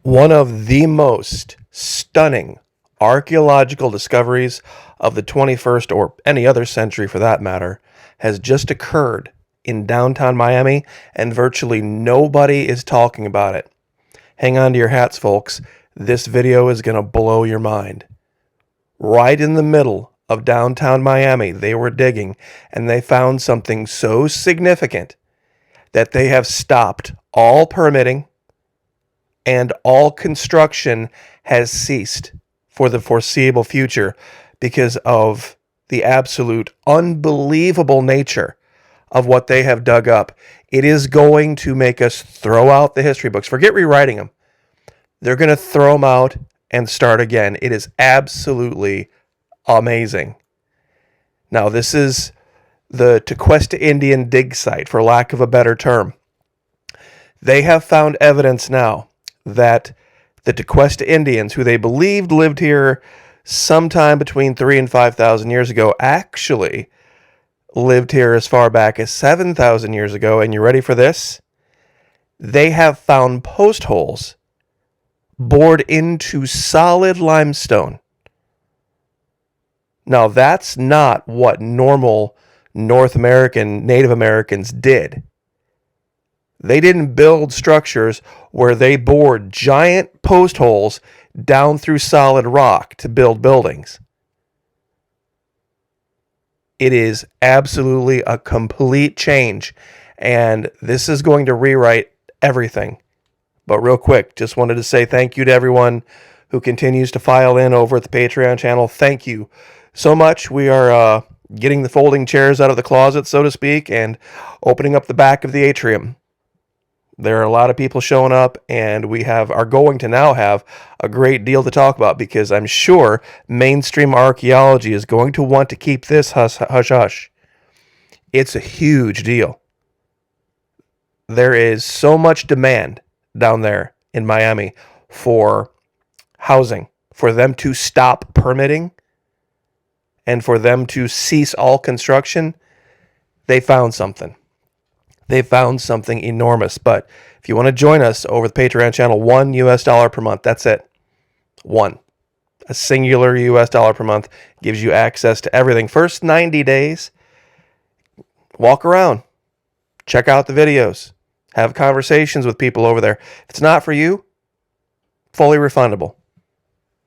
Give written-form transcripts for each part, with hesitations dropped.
One of the most stunning archaeological discoveries of the 21st or any other century for that matter has just occurred in downtown Miami, and virtually nobody is talking about it. Hang on to your hats, folks. This video is going to blow your mind. Right in the middle of downtown Miami, they were digging, and they found something so significant that they have stopped all permitting, and all construction has ceased for the foreseeable future because of the absolute unbelievable nature of what they have dug up. It is going to make us throw out the history books. Forget rewriting them. They're going to throw them out and start again. It is absolutely amazing. Now, this is the Tequesta Indian dig site, for lack of a better term. They have found evidence now that the Tequesta Indians, who they believed lived here sometime between 3,000 and 5,000 years ago, actually lived here as far back as 7,000 years ago. And you ready for this? They have found post holes bored into solid limestone. Now, that's not what normal North American Native Americans did. They didn't build structures where they bored giant post holes down through solid rock to build buildings. It is absolutely a complete change, and this is going to rewrite everything. But real quick, just wanted to say thank you to everyone who continues to file in over at the Patreon channel. Thank you so much. We are getting the folding chairs out of the closet, so to speak, and opening up the back of the atrium. There are a lot of people showing up, and we are going to now have a great deal to talk about, because I'm sure mainstream archaeology is going to want to keep this hush-hush. It's a huge deal. There is so much demand down there in Miami for housing, for them to stop permitting, and for them to cease all construction. They found something. They found something enormous. But if you want to join us over the Patreon channel, $1 per month. That's it. One. A singular $1 per month gives you access to everything. First 90 days, walk around. Check out the videos. Have conversations with people over there. If it's not for you, fully refundable.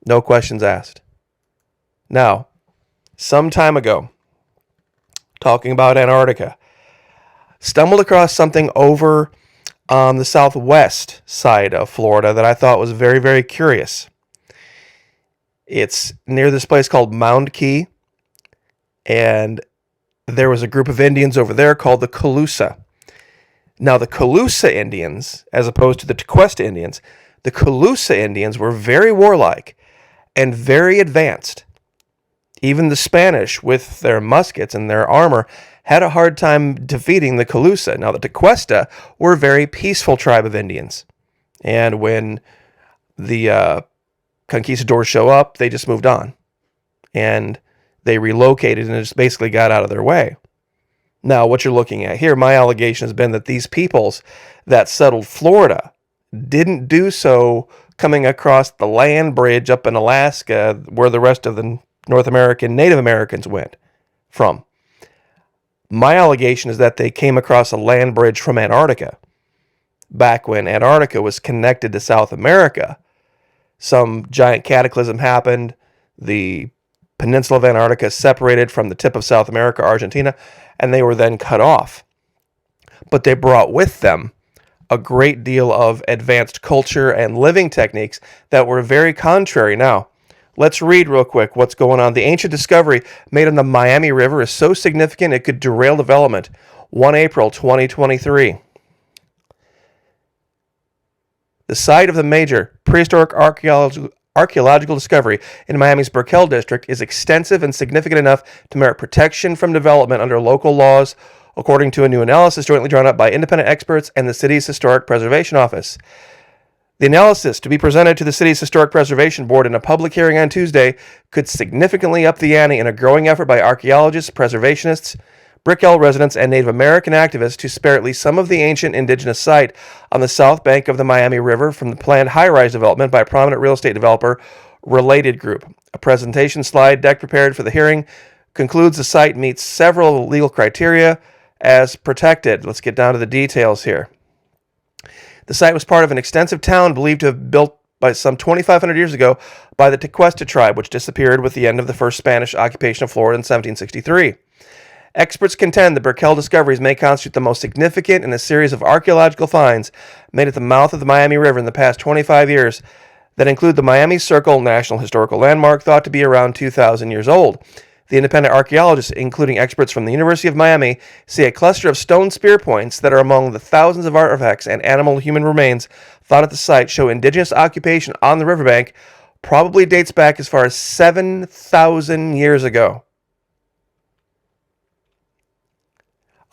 No questions asked. Now, some time ago, talking about Antarctica, stumbled across something over on the southwest side of Florida that I thought was very, very curious. It's near this place called Mound Key, and there was a group of Indians over there called the Calusa. Now, the Calusa Indians, as opposed to the Tequesta Indians, the Calusa Indians were very warlike and very advanced. Even the Spanish, with their muskets and their armor, had a hard time defeating the Calusa. Now, the Tequesta were a very peaceful tribe of Indians. And when the conquistadors show up, they just moved on. And they relocated and just basically got out of their way. Now, what you're looking at here, my allegation has been that these peoples that settled Florida didn't do so coming across the land bridge up in Alaska where the rest of the North American Native Americans went from. My allegation is that they came across a land bridge from Antarctica. Back when Antarctica was connected to South America, some giant cataclysm happened. The peninsula of Antarctica separated from the tip of South America, Argentina, and they were then cut off. But they brought with them a great deal of advanced culture and living techniques that were very contrary. Now, let's read real quick what's going on. The ancient discovery made on the Miami River is so significant it could derail development. 1 April 2023. The site of the major prehistoric archaeological discovery in Miami's Brickell district is extensive and significant enough to merit protection from development under local laws, according to a new analysis jointly drawn up by independent experts and the city's Historic Preservation Office. The analysis, to be presented to the city's Historic Preservation Board in a public hearing on Tuesday, could significantly up the ante in a growing effort by archaeologists, preservationists, Brickell residents and Native American activists to spare at least some of the ancient indigenous site on the south bank of the Miami River from the planned high-rise development by a prominent real estate developer, Related Group. A presentation slide deck prepared for the hearing concludes the site meets several legal criteria as protected. Let's get down to the details here. The site was part of an extensive town believed to have been built by some 2,500 years ago by the Tequesta tribe, which disappeared with the end of the first Spanish occupation of Florida in 1763. Experts contend the Brickell discoveries may constitute the most significant in a series of archaeological finds made at the mouth of the Miami River in the past 25 years that include the Miami Circle National Historical Landmark, thought to be around 2,000 years old. The independent archaeologists, including experts from the University of Miami, see a cluster of stone spear points that are among the thousands of artifacts and animal-human remains found at the site show indigenous occupation on the riverbank probably dates back as far as 7,000 years ago.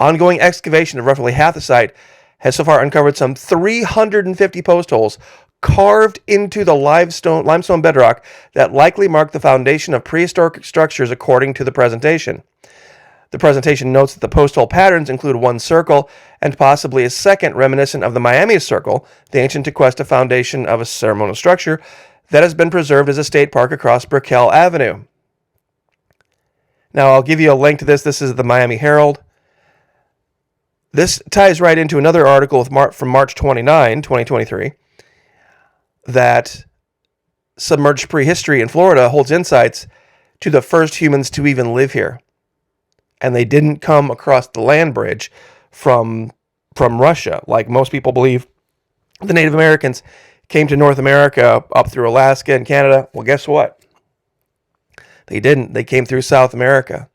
Ongoing excavation of roughly half the site has so far uncovered some 350 post holes carved into the limestone bedrock that likely mark the foundation of prehistoric structures according to the presentation. The presentation notes that the post hole patterns include one circle and possibly a second reminiscent of the Miami Circle, the ancient Tequesta foundation of a ceremonial structure that has been preserved as a state park across Brickell Avenue. Now, I'll give you a link to this. This is the Miami Herald. This ties right into another article from March 29, 2023, that Submerged Prehistory in Florida holds insights to the first humans to even live here. And they didn't come across the land bridge from Russia, like most people believe. The Native Americans came to North America up through Alaska and Canada. Well, guess what? They didn't. They came through South America.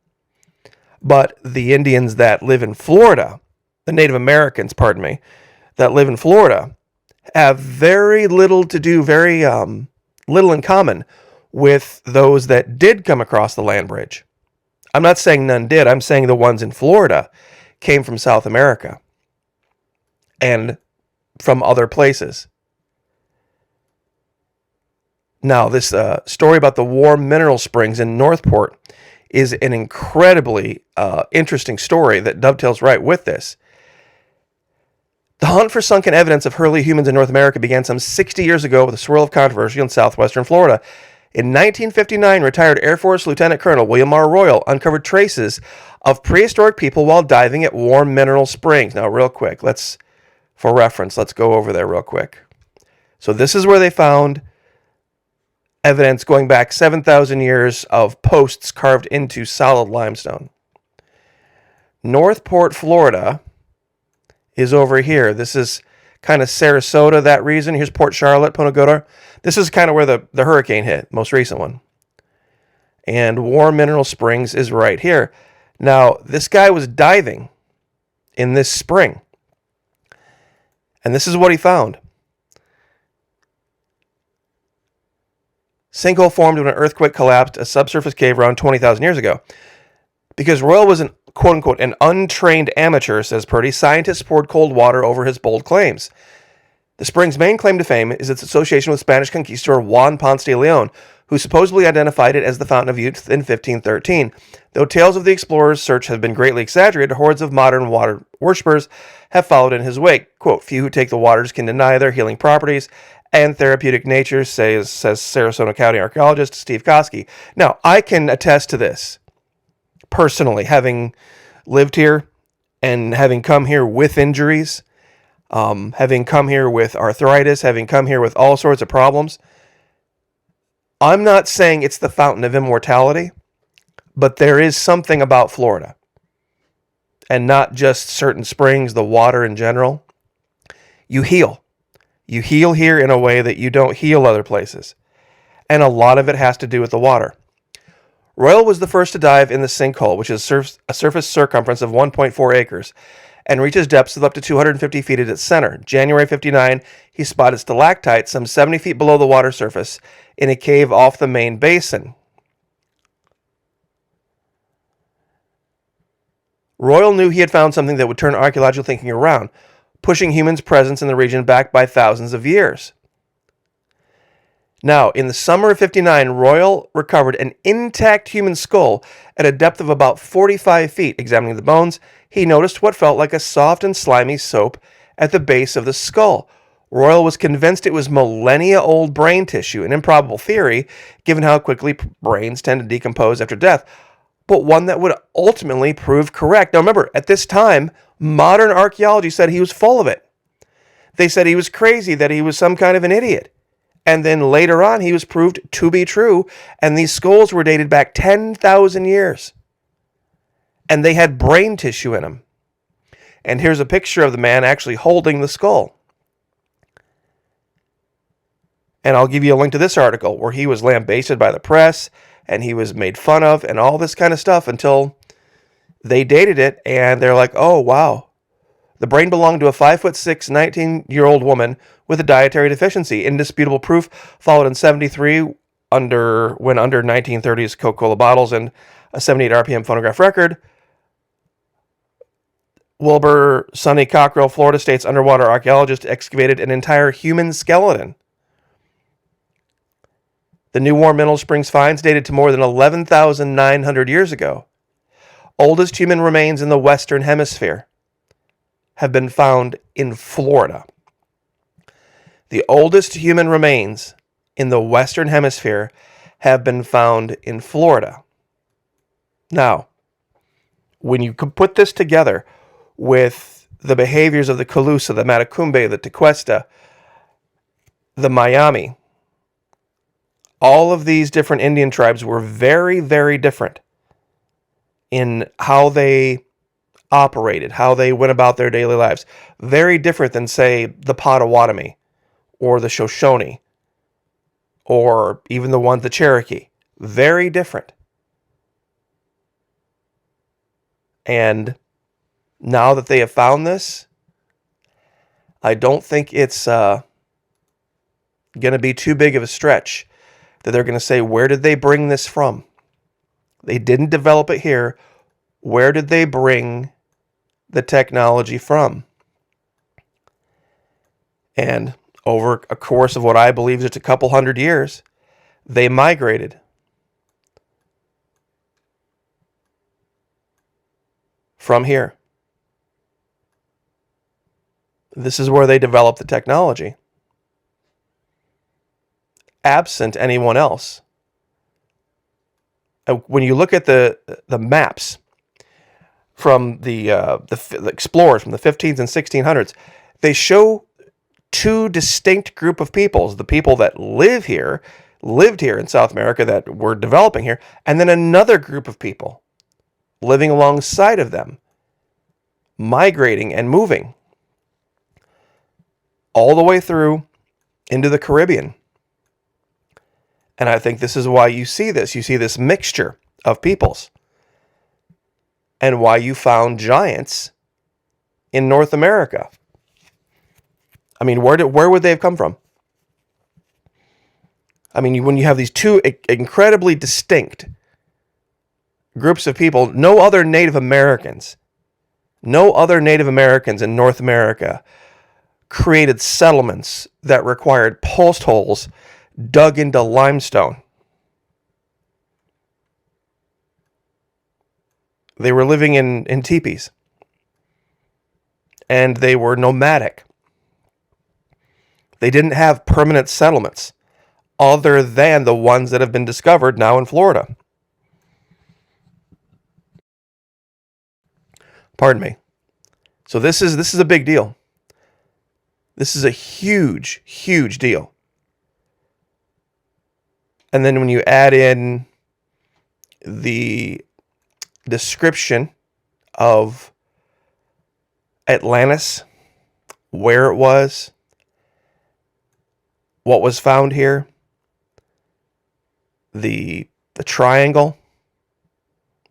But the Indians that live in Florida, the Native Americans, that live in Florida, have very little to do, very little in common with those that did come across the land bridge. I'm not saying none did. I'm saying the ones in Florida came from South America and from other places. Now, this story about the warm mineral springs in Northport is an incredibly interesting story that dovetails right with this. The hunt for sunken evidence of early humans in North America began some 60 years ago with a swirl of controversy in southwestern Florida. In 1959, retired Air Force Lieutenant Colonel William R. Royal uncovered traces of prehistoric people while diving at warm mineral springs. Now, real quick, for reference, let's go over there real quick. So this is where they found evidence going back 7,000 years of posts carved into solid limestone. Northport, Florida is over here. This is kind of Sarasota, that region. Here's Port Charlotte, Punta Gorda. This is kind of where the hurricane hit, most recent one. And Warm Mineral Springs is right here. Now, this guy was diving in this spring. And this is what he found. Sinkhole formed when an earthquake collapsed a subsurface cave around 20,000 years ago. Because Royal was an quote-unquote an untrained amateur, says Purdy, scientists poured cold water over his bold claims. The spring's main claim to fame is its association with Spanish conquistador Juan Ponce de Leon, who supposedly identified it as the Fountain of Youth in 1513. Though tales of the explorer's search have been greatly exaggerated, hordes of modern water worshippers have followed in his wake. Quote, few who take the waters can deny their healing properties and therapeutic nature, says Sarasota County archaeologist Steve Koski. Now, I can attest to this. Personally, having lived here and having come here with injuries, having come here with arthritis, having come here with all sorts of problems, I'm not saying it's the fountain of immortality, but there is something about Florida, and not just certain springs, the water in general. You heal. You heal here in a way that you don't heal other places, and a lot of it has to do with the water. Royal was the first to dive in the sinkhole, which is a surface circumference of 1.4 acres, and reaches depths of up to 250 feet at its center. January 59, he spotted stalactites some 70 feet below the water surface in a cave off the main basin. Royal knew he had found something that would turn archaeological thinking around, pushing humans' presence in the region back by thousands of years. Now, in the summer of 59, Royal recovered an intact human skull at a depth of about 45 feet. Examining the bones, he noticed what felt like a soft and slimy soap at the base of the skull. Royal was convinced it was millennia-old brain tissue, an improbable theory, given how quickly brains tend to decompose after death, but one that would ultimately prove correct. Now remember, at this time, modern archaeology said he was full of it. They said he was crazy, that he was some kind of an idiot. And then later on, he was proved to be true, and these skulls were dated back 10,000 years. And they had brain tissue in them. And here's a picture of the man actually holding the skull. And I'll give you a link to this article where he was lambasted by the press, and he was made fun of, and all this kind of stuff until they dated it, and they're like, oh, wow. The brain belonged to a 5'6", 19-year-old woman with a dietary deficiency. Indisputable proof followed in 73 when under 1930s Coca-Cola bottles and a 78 RPM phonograph record. Wilbur Sonny Cockrell, Florida State's underwater archaeologist, excavated an entire human skeleton. The New Warm Mineral Springs finds dated to more than 11,900 years ago. Oldest human remains in the Western Hemisphere have been found in Florida. The oldest human remains in the Western Hemisphere have been found in Florida. Now, when you put this together with the behaviors of the Calusa, the Matecumbe, the Tequesta, the Miami, all of these different Indian tribes were very, very different in how they operated, how they went about their daily lives. Very different than, say, the Potawatomi or the Shoshone or even the Cherokee. Very different. And now that they have found this, I don't think it's going to be too big of a stretch that they're going to say, where did they bring this from? They didn't develop it here. Where did they bring the technology from? And over a course of what I believe is a couple hundred years, they migrated from here. This is where they developed the technology, absent anyone else. When you look at the maps from the explorers from the 1500s and 1600s, they show two distinct group of peoples: the people that lived here in South America that were developing here, and then another group of people living alongside of them, migrating and moving all the way through into the Caribbean. And I think this is why you see this. You see this mixture of peoples. And why you found giants in North America. I mean, where would they have come from? I mean, when you have these two incredibly distinct groups of people, no other Native Americans in North America created settlements that required post holes dug into limestone. They were living in teepees. And they were nomadic. They didn't have permanent settlements other than the ones that have been discovered now in Florida. Pardon me. So this is a big deal. This is a huge, huge deal. And then when you add in the description of Atlantis, where it was, what was found here, the triangle,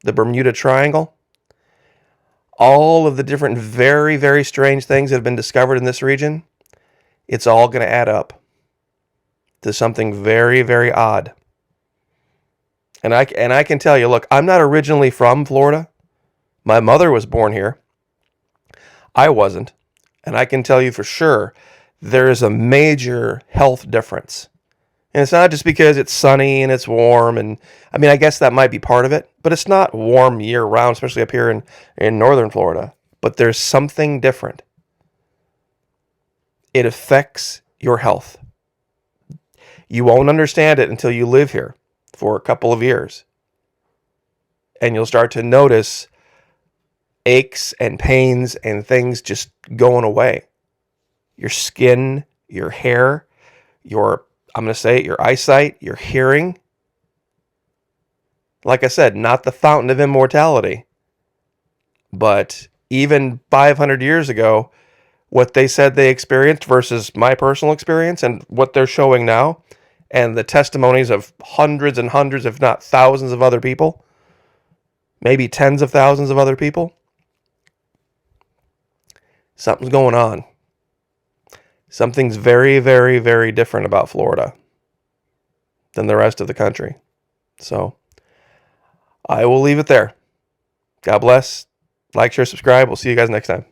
the Bermuda Triangle, all of the different very, very strange things that have been discovered in this region, it's all going to add up to something very, very odd. And I can tell you, look, I'm not originally from Florida. My mother was born here. I wasn't. And I can tell you for sure, there is a major health difference And it's not just because it's sunny and it's warm. And I mean, I guess that might be part of it, but it's not warm year round, especially up here in northern Florida. But there's something different. It affects your health. You won't understand it until you live here for a couple of years. And you'll start to notice aches and pains and things just going away. Your skin, your hair, I'm going to say it, your eyesight, your hearing. Like I said, not the fountain of immortality. But even 500 years ago, what they said they experienced versus my personal experience and what they're showing now, and the testimonies of hundreds and hundreds, if not thousands of other people, maybe tens of thousands of other people, something's going on. Something's very, very, very different about Florida than the rest of the country. So I will leave it there. God bless. Like, share, subscribe. We'll see you guys next time.